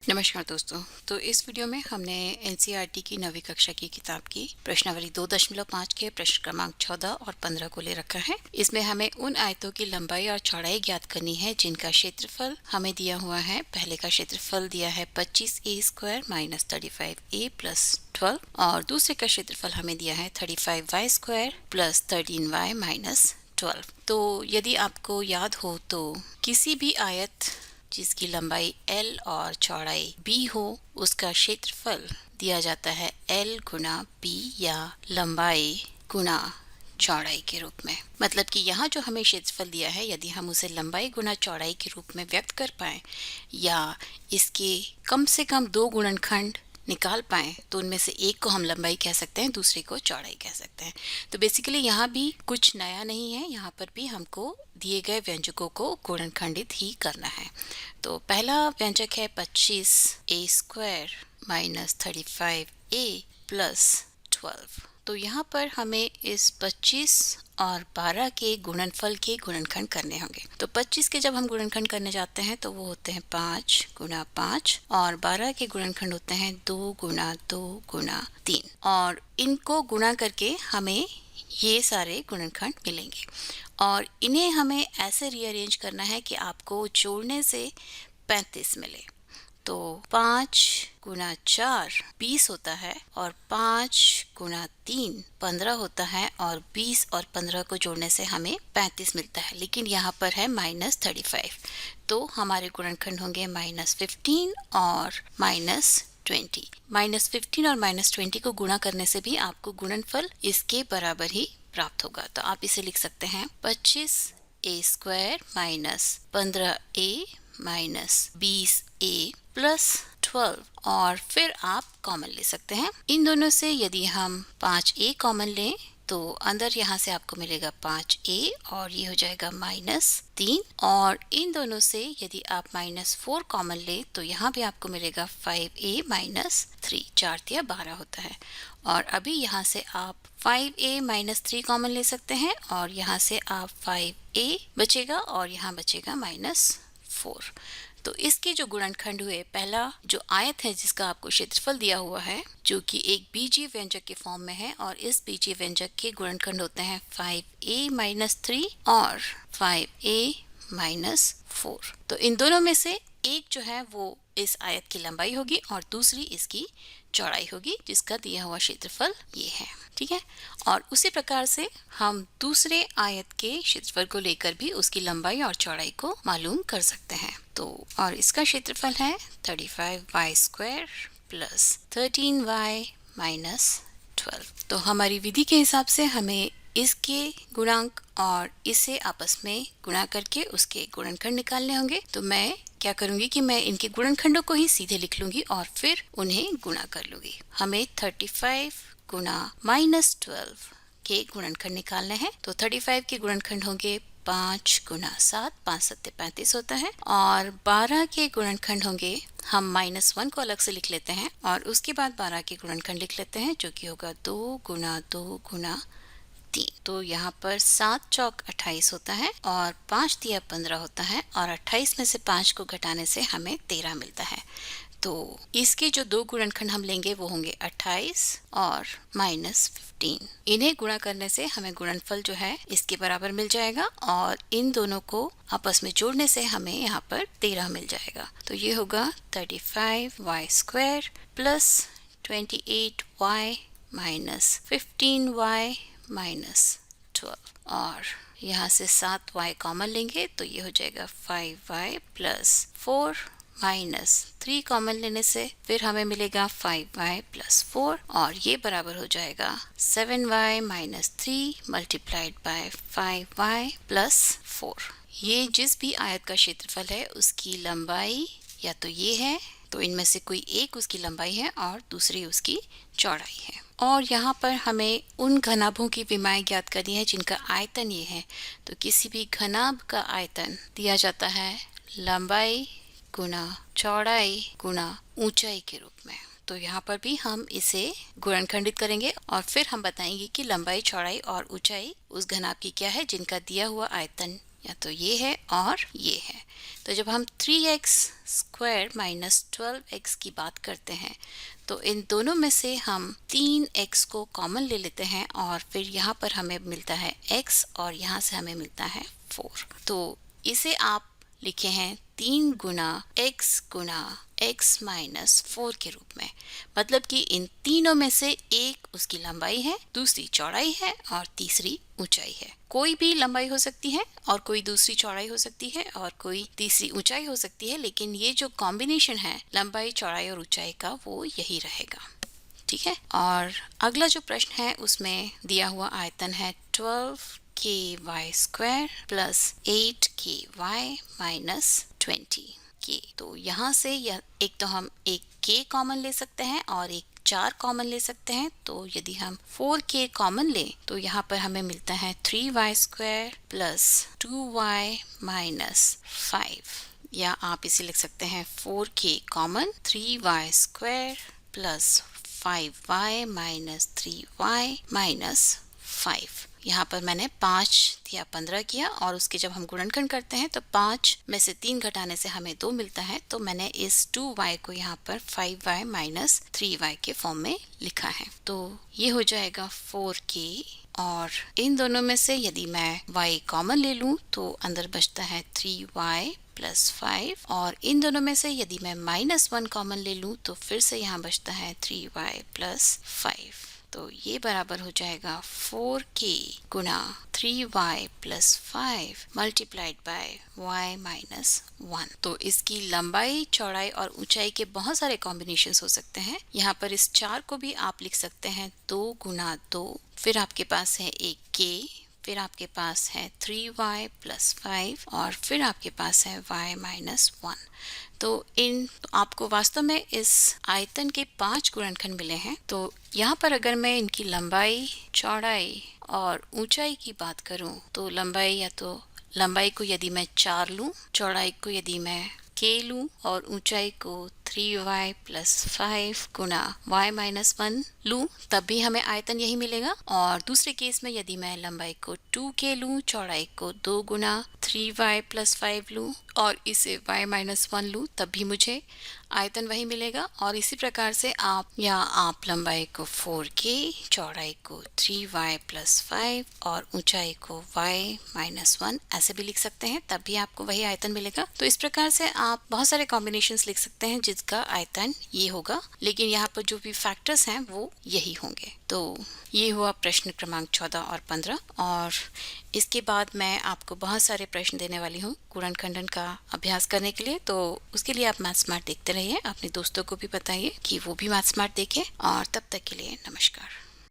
नमस्कार दोस्तों। तो इस वीडियो में हमने एनसीईआरटी की 9वीं कक्षा की किताब की प्रश्नावली 2.5 के प्रश्न क्रमांक 14 और 15 को ले रखा है। इसमें हमें उन आयतों की लंबाई और चौड़ाई ज्ञात करनी है जिनका क्षेत्रफल हमें दिया हुआ है। पहले का क्षेत्रफल दिया है 25a² माइनस 35a प्लस 12 और दूसरे का क्षेत्रफल हमें दिया है 35y² प्लस 13y माइनस 12। तो यदि आपको याद हो तो किसी भी आयत जिसकी लंबाई L और चौड़ाई B हो उसका क्षेत्रफल दिया जाता है L गुना B या लंबाई गुना चौड़ाई के रूप में। मतलब कि यहाँ जो हमें क्षेत्रफल दिया है यदि हम उसे लंबाई गुना चौड़ाई के रूप में व्यक्त कर पाएं या इसके कम से कम 2 गुणनखंड निकाल पाएं तो उनमें से एक को हम लंबाई कह सकते हैं, दूसरे को चौड़ाई कह सकते हैं। तो बेसिकली यहाँ भी कुछ नया नहीं है, यहाँ पर भी हमको दिए गए व्यंजकों को गुणनखंडित ही करना है। तो पहला व्यंजक है 25a² माइनस 35a प्लस 12। तो यहाँ पर हमें इस 25 और 12 के गुणनफल के गुणनखंड करने होंगे। तो 25 के जब हम गुणनखंड करने जाते हैं तो वो होते हैं 5 गुना 5 और 12 के गुणनखंड होते हैं 2 गुना 2 गुना 3 और इनको गुणा करके हमें ये सारे गुणनखंड मिलेंगे और इन्हें हमें ऐसे रीअरेंज करना है कि आपको जोड़ने से 35 मिले। तो 5 गुना 4 20 होता है और 5 गुना 3 15 होता है और 20 और 15 को जोड़ने से हमें 35 मिलता है। लेकिन यहाँ पर है -35 तो हमारे गुणनखंड होंगे -15 और -20। -15 और -20 को गुणा करने से भी आपको गुणनफल इसके बराबर ही प्राप्त होगा। तो आप इसे लिख सकते हैं 25a² minus 15a minus 20a plus 12 और फिर आप कॉमन ले सकते हैं। इन दोनों से यदि हम 5a कॉमन लें तो अंदर यहाँ से आपको मिलेगा 5a और ये हो जाएगा -3 और इन दोनों से यदि आप -4 कॉमन ले तो यहाँ भी आपको मिलेगा 5a माइनस 3। 4 या 12 होता है और अभी यहाँ से आप 5a माइनस 3 कॉमन ले सकते हैं और यहाँ से आप 5a बचेगा और यहाँ बचेगा -4। तो इसके जो गुणनखंड हुए, पहला जो आयत है जिसका आपको क्षेत्रफल दिया हुआ है जो कि एक बीजीय व्यंजक के फॉर्म में है और इस बीजीय व्यंजक के गुणनखंड होते हैं 5a माइनस 3 और 5a माइनस 4। तो इन दोनों में से एक जो है वो इस आयत की लंबाई होगी और दूसरी इसकी चौड़ाई होगी जिसका दिया हुआ क्षेत्रफल ये है। ठीक है, और उसी प्रकार से हम दूसरे आयत के क्षेत्रफल को लेकर भी उसकी लंबाई और चौड़ाई को मालूम कर सकते हैं। तो और इसका क्षेत्रफल है 35y² प्लस 13y माइनस 12। तो हमारी विधि के हिसाब से हमें इसके गुणांक और इसे आपस में गुणा करके उसके गुणनखंड निकालने होंगे। तो मैं क्या करूंगी कि मैं इनके गुणनखंडों को ही सीधे लिख लूंगी और फिर उन्हें गुणा कर लूंगी। हमें 35 गुना -12 के गुणनखंड निकालने हैं। तो 35 के गुणनखंड होंगे 5 गुना 7, 5 7 35 होता है और 12 के गुणनखंड होंगे, हम -1 को अलग से लिख लेते हैं और उसके बाद 12 के गुणनखंड लिख लेते हैं जो कि होगा 2 गुना 2 गुना 3। तो यहाँ पर 7 चौक 28 होता है और 5 तिया 15 होता है और 28 में से 5 को घटाने से हमें 13 मिलता है। तो इसके जो दो गुणनखंड हम लेंगे वो होंगे 28 और -15। इन्हें गुणा करने से हमें गुणनफल जो है इसके बराबर मिल जाएगा और इन दोनों को आपस में जोड़ने से हमें यहाँ पर 13 मिल जाएगा। तो ये होगा 35y² plus 28y minus 15y minus 12 और यहाँ से 7y कॉमन लेंगे तो ये हो जाएगा 5y प्लस 4 माइनस 3 कॉमन लेने से फिर हमें मिलेगा 5y प्लस 4 और ये बराबर हो जाएगा 7y minus 3 multiplied by 5y plus 4। ये जिस भी आयत का क्षेत्रफल है उसकी लंबाई या तो ये है, तो इनमें से कोई एक उसकी लंबाई है और दूसरी उसकी चौड़ाई है। और यहाँ पर हमें उन घनाभों की विमाएं ज्ञात करनी है जिनका आयतन ये है। तो किसी भी घनाभ का आयतन दिया जाता है लंबाई गुना चौड़ाई गुना ऊंचाई के रूप में। तो यहाँ पर भी हम इसे गुणनखंडित करेंगे और फिर हम बताएंगे कि लंबाई चौड़ाई और ऊंचाई उस घनाभ की क्या है जिनका दिया हुआ आयतन या तो ये है और ये है। तो जब हम 3x स्क्वायर माइनस 12x की बात करते हैं तो इन दोनों में से हम 3x को कॉमन ले लेते हैं और फिर यहाँ पर हमें मिलता है x और यहाँ से हमें मिलता है 4। तो इसे आप लिखे हैं 3 गुना x माइनस 4 के रूप में। मतलब कि इन तीनों में से एक उसकी लंबाई है, दूसरी चौड़ाई है और तीसरी ऊंचाई है। कोई भी लंबाई हो सकती है और कोई दूसरी चौड़ाई हो सकती है और कोई तीसरी ऊंचाई हो सकती है, लेकिन ये जो कॉम्बिनेशन है लंबाई, चौड़ाई और ऊंचाई का वो यही रहेगा। ठीक है। और अगला जो प्रश्न है उसमें दिया हुआ आयतन है 12ky square plus 8ky minus 20k। तो यहाँ से एक तो हम एक k कॉमन ले सकते हैं और एक 4 कॉमन ले सकते हैं। तो यदि हम 4k कॉमन लें तो यहाँ पर हमें मिलता है 3y square plus 2y minus 5, या आप इसे लिख सकते हैं 4k common 3y square plus 5y minus 3y minus 5। यहाँ पर मैंने 5 या 15 किया और उसके जब हम गुणनखंड करते हैं तो 5 में से 3 घटाने से हमें 2 मिलता है। तो मैंने इस 2y को यहाँ पर 5y माइनस 3y के फॉर्म में लिखा है। तो ये हो जाएगा 4k और इन दोनों में से यदि मैं y कॉमन ले लूँ तो अंदर बचता है 3y प्लस 5 और इन दोनों में से यदि मैं -1 कॉमन ले लूँ तो फिर से यहाँ बचता है 3y प्लस 5। तो ये बराबर हो जाएगा 4k Guna 3y plus 5 multiplied by y minus 1। तो इसकी लंबाई, चौड़ाई और ऊंचाई के बहुत सारे कॉम्बिनेशंस हो सकते हैं। यहाँ पर इस 4 को भी आप लिख सकते हैं 2 गुना 2, फिर आपके पास है एक k, फिर आपके पास है 3y प्लस 5 और फिर आपके पास है y माइनस 1। तो आपको वास्तव में इस आयतन के 5 गुणनखंड मिले हैं। तो यहाँ पर अगर मैं इनकी लंबाई, चौड़ाई और ऊंचाई की बात करूँ तो लंबाई को यदि मैं 4 लूँ, चौड़ाई को यदि मैं k लूँ और ऊंचाई को 3y प्लस 5 गुना y माइनस 1 लूँ तब भी हमें आयतन यही मिलेगा। और दूसरे केस में यदि मैं लंबाई को 2k लूँ, चौड़ाई को 2 गुना 3y प्लस 5 लूँ और इसे y माइनस 1 लूँ तब भी मुझे आयतन वही मिलेगा। और इसी प्रकार से आप लंबाई को 4k, चौड़ाई को 3y प्लस 5 और ऊंचाई को y माइनस 1 ऐसे भी लिख सकते हैं, तब भी आपको वही आयतन मिलेगा। तो इस प्रकार से आप बहुत सारे कॉम्बिनेशंस लिख सकते हैं जिसका आयतन ये होगा, लेकिन यहाँ पर जो भी फैक्टर्स हैं वो यही होंगे। तो ये हुआ प्रश्न क्रमांक 14 और 15 और इसके बाद मैं आपको बहुत सारे प्रश्न देने वाली हूँ गुणनखंडन का अभ्यास करने के लिए। तो उसके लिए आप मैथ स्मार्ट देखते रहिए, अपने दोस्तों को भी बताइए कि वो भी मैथ स्मार्ट देखें और तब तक के लिए नमस्कार।